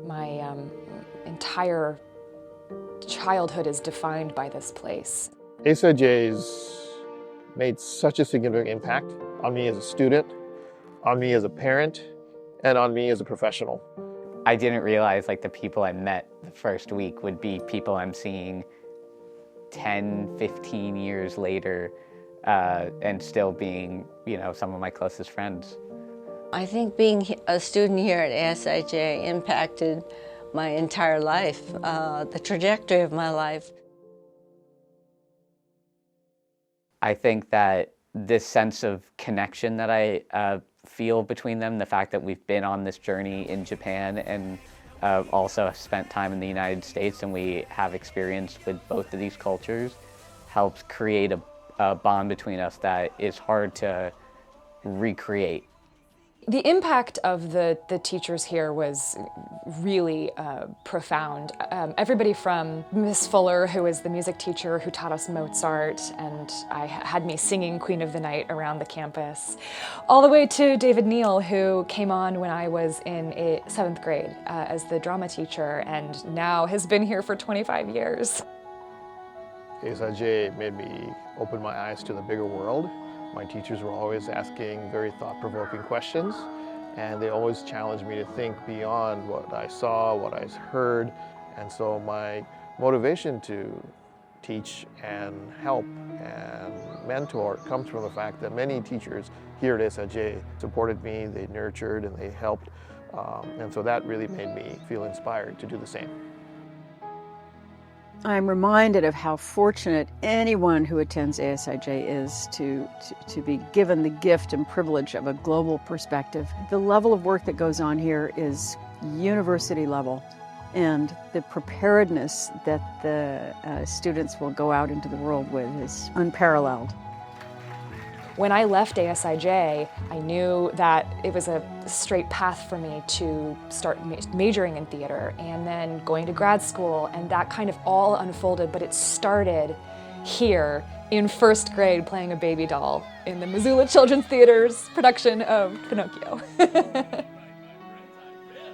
My entire childhood is defined by this place. ASIJ's made such a significant impact on me as a student, on me as a parent, and on me as a professional. I didn't realize like the people I met the first week would be people I'm seeing 10, 15 years later and still being, you know, some of my closest friends. I think being a student here at ASIJ impacted my entire life, the trajectory of my life. I think that this sense of connection that I feel between them, the fact that we've been on this journey in Japan and also have spent time in the United States and we have experience with both of these cultures, helps create a bond between us that is hard to recreate. The impact of the teachers here was really profound. Everybody from Miss Fuller, who was the music teacher who taught us Mozart and had me singing Queen of the Night around the campus, all the way to David Neal, who came on when I was in 7th grade as the drama teacher and now has been here for 25 years. ASIJ made me open my eyes to the bigger world. My teachers were always asking very thought-provoking questions, and they always challenged me to think beyond what I saw, what I heard. And so my motivation to teach and help and mentor comes from the fact that many teachers here at ASIJ supported me, they nurtured and they helped. And so that really made me feel inspired to do the same. I'm reminded of how fortunate anyone who attends ASIJ is to be given the gift and privilege of a global perspective. The level of work that goes on here is university level, and the preparedness that the students will go out into the world with is unparalleled. When I left ASIJ, I knew that it was a straight path for me to start majoring in theater and then going to grad school, and that kind of all unfolded, but it started here in 1st grade playing a baby doll in the Missoula Children's Theater's production of Pinocchio.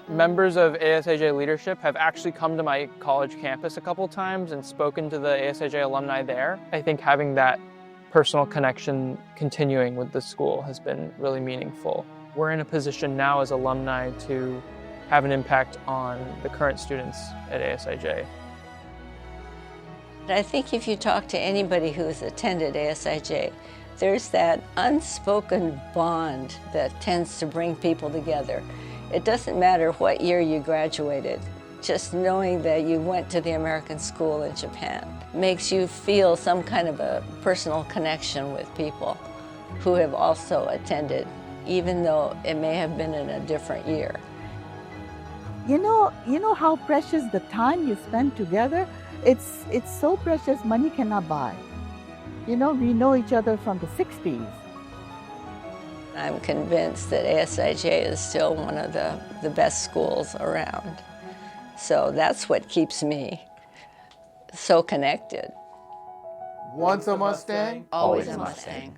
Members of ASIJ leadership have actually come to my college campus a couple times and spoken to the ASIJ alumni there. I think having that personal connection continuing with the school has been really meaningful. We're in a position now as alumni to have an impact on the current students at ASIJ. I think if you talk to anybody who's attended ASIJ, there's that unspoken bond that tends to bring people together. It doesn't matter what year you graduated. Just knowing that you went to the American school in Japan makes you feel some kind of a personal connection with people who have also attended, even though it may have been in a different year. You know how precious the time you spend together? It's so precious, money cannot buy. You know, we know each other from the 60s. I'm convinced that ASIJ is still one of the best schools around. So that's what keeps me so connected. Once a Mustang, always a Mustang.